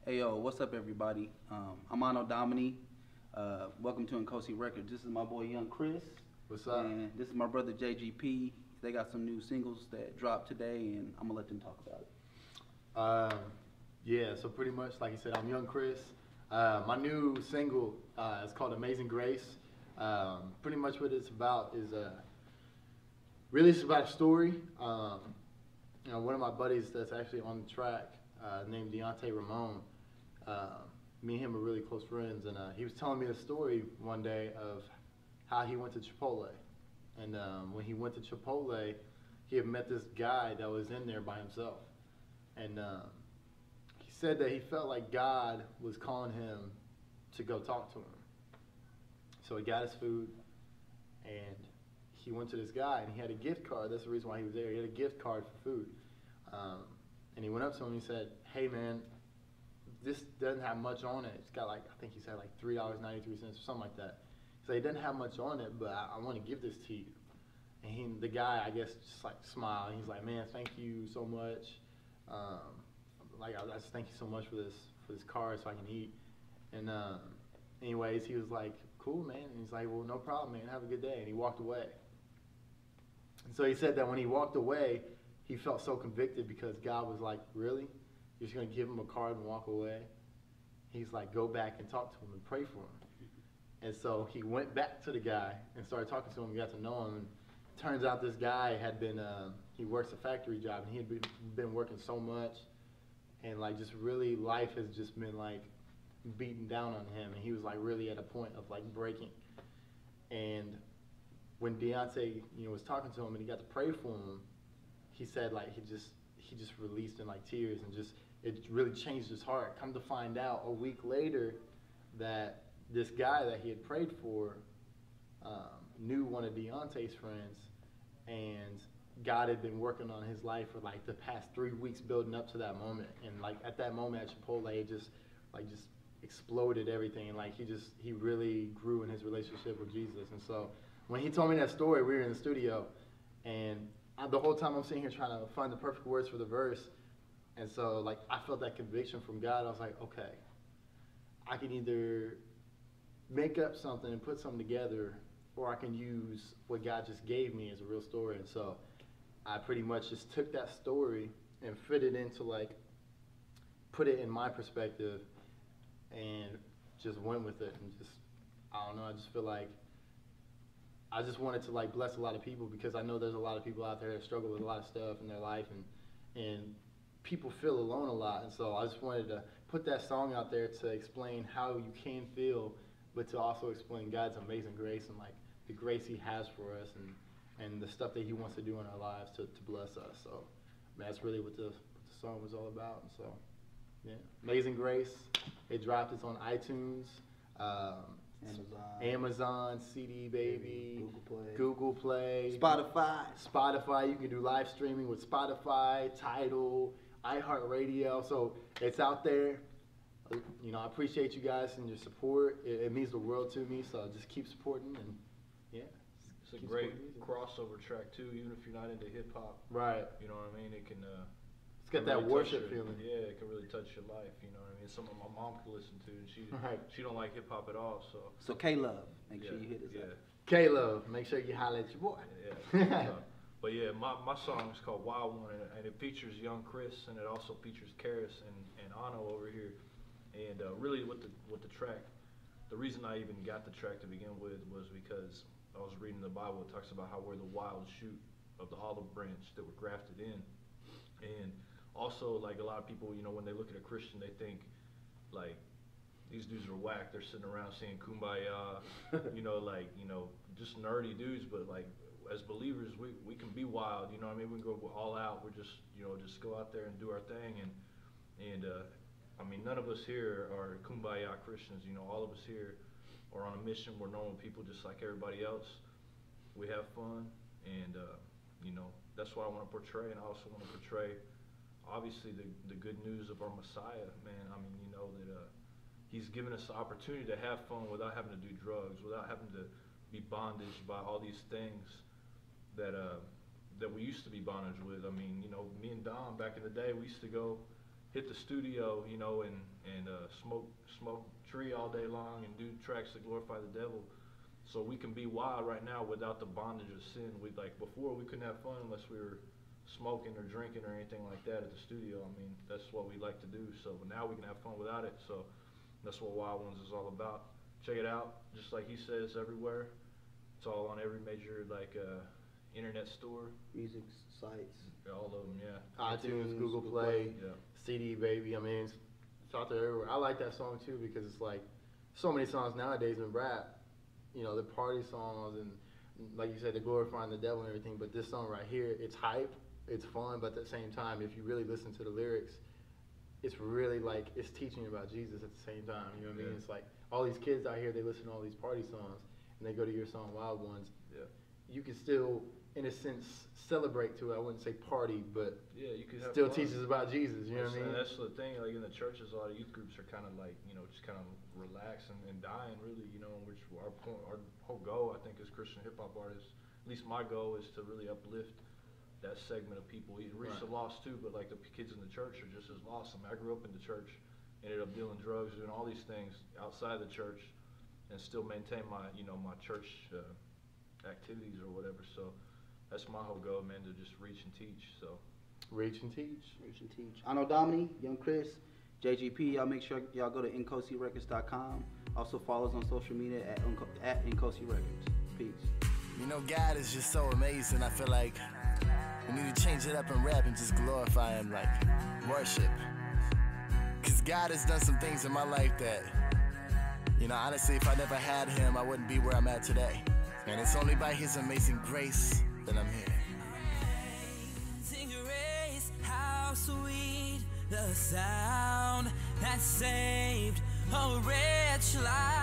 Hey yo, what's up everybody? I'm Anno. Welcome to Nkosi Records. This is my boy Young Kriss. What's up? And this is my brother JGP. They got some new singles that dropped today, and I'm gonna let them talk about it. Yeah, so pretty much, like you said, I'm Young Kriss. My new single is called Amazing Grace. Pretty much what it's about is really it's about a story. One of my buddies that's actually on the track, named Ramon. Me and him are really close friends, and he was telling me a story one day of how he went to Chipotle. And when he went to Chipotle, he had met this guy that was in there by himself. And he said that he felt like God was calling him to go talk to him. So he got his food, and he went to this guy, and he had a gift card. That's the reason why he was there. He had a gift card for food. And he went up to him and he said, "Hey man, this doesn't have much on it. It's got like, I think he said like $3.93 or something like that." He said, "It doesn't have much on it, but I want to give this to you." And the guy, I guess, just like smiled. He's like, "Man, thank you so much. I just thank you so much for this card so I can eat." And anyways, he was like, "Cool, man." And he's like, "Well, no problem, man. Have a good day." And he walked away. And so he said that when he walked away, he felt so convicted because God was like, "Really? You're just going to give him a card and walk away?" He's like, "Go back and talk to him and pray for him." And so he went back to the guy and started talking to him and got to know him. And turns out this guy had been, he works a factory job, and he had been working so much. And like just really life has just been like beating down on him. And he was like really at a point of like breaking. And when Deontay, was talking to him and he got to pray for him, he said like he just released in like tears, and just it really changed his heart. Come to find out a week later that this guy that he had prayed for knew one of Deontay's friends, and God had been working on his life for like the past 3 weeks building up to that moment. And like at that moment at Chipotle, it just exploded everything, and like he really grew in his relationship with Jesus. And so when he told me that story, we were in the studio, and the whole time I'm sitting here trying to find the perfect words for the verse. And so like I felt that conviction from God. I was like, okay, I can either make up something and put something together, or I can use what God just gave me as a real story. And so I pretty much just took that story and fit it into like, put it in my perspective, and just went with it. And just, I don't know, I just feel like I just wanted to like bless a lot of people, because I know there's a lot of people out there that struggle with a lot of stuff in their life, and people feel alone a lot. And so I just wanted to put that song out there to explain how you can feel, but to also explain God's amazing grace and like the grace he has for us, and the stuff that he wants to do in our lives to bless us. So that's really what the song was all about. And so yeah, Amazing Grace. It dropped. It's on iTunes, Amazon, CD Baby, Google Play, Spotify. You can do live streaming with Spotify, Tidal, iHeartRadio. So it's out there. I appreciate you guys and your support. It means the world to me. So just keep supporting, and yeah. It's a great crossover track too, even if you're not into hip hop. Right. You know what I mean? It can. It's got that worship feeling. Yeah, it can really touch your life. You know what I mean? Something my mom can listen to, and she don't like hip hop at all. So K-Love, make sure you hit us up. K-Love, make sure you holler at your boy. Yeah. But yeah, my song is called Wild One, and it features Young Kriss, and it also features Kriss and Anno over here. And really, with the track, the reason I even got the track to begin with was because I was reading the Bible. It talks about how we're the wild shoot of the olive branch that were grafted in. And also, like a lot of people, when they look at a Christian, they think like these dudes are whack. They're sitting around saying kumbaya, just nerdy dudes. But like as believers, we can be wild. You know what I mean? We can go all out. We're just just go out there and do our thing. And I mean, none of us here are kumbaya Christians. All of us here are on a mission. We're normal people just like everybody else. We have fun, and that's what I want to portray. And I also want to portray, obviously, the good news of our Messiah, man. I mean, that he's given us the opportunity to have fun without having to do drugs, without having to be bondaged by all these things that we used to be bondaged with. I mean, me and Dom back in the day, we used to go hit the studio, you know, and smoke tree all day long and do tracks that glorify the devil. So we can be wild right now without the bondage of sin. We like before we couldn't have fun unless we were smoking or drinking or anything like that at the studio. I mean, that's what we like to do. So now we can have fun without it. So that's what Wild Ones is all about. Check it out. Just like he says, everywhere. It's all on every major like internet store. Music sites. All of them, yeah. iTunes, Google Play, Yeah. CD Baby. I mean, it's out there everywhere. I like that song too because it's like so many songs nowadays in rap. You know, the party songs and like you said, they're glorifying the devil and everything. But this song right here, it's hype, it's fun, but at the same time, if you really listen to the lyrics, it's really like it's teaching you about Jesus at the same time. You know what I mean? Yeah. It's like all these kids out here, they listen to all these party songs and they go to your song Wild Ones. Yeah. You can still, in a sense, celebrate to it. I wouldn't say party, but Yeah, you could have still fun. teaches about Jesus. You know what I mean? That's the thing. Like in the churches, a lot of youth groups are kind of like, you know, just kind of relaxing and dying, really. You know, which our whole goal, I think, as Christian hip hop artists, at least my goal is to really uplift that segment of people. You reach the lost too, but like the kids in the church are just as lost. I mean, I grew up in the church, ended up dealing drugs, doing all these things outside the church, and still maintain my, you know, my church activities or whatever. So that's my whole goal, man, to just reach and teach. So Reach and teach. Reach and teach. Anno Domini, Young Kriss, JGP. Y'all make sure y'all go to nkosirecords.com. Also follow us on social media at Nkosi Records. Peace. You know, God is just so amazing. I feel like we need to change it up and rap and just glorify Him, like worship. Because God has done some things in my life that, you know, honestly, if I never had Him, I wouldn't be where I'm at today. And it's only by His amazing grace that I'm here. Amazing grace, how sweet the sound that saved a wretch like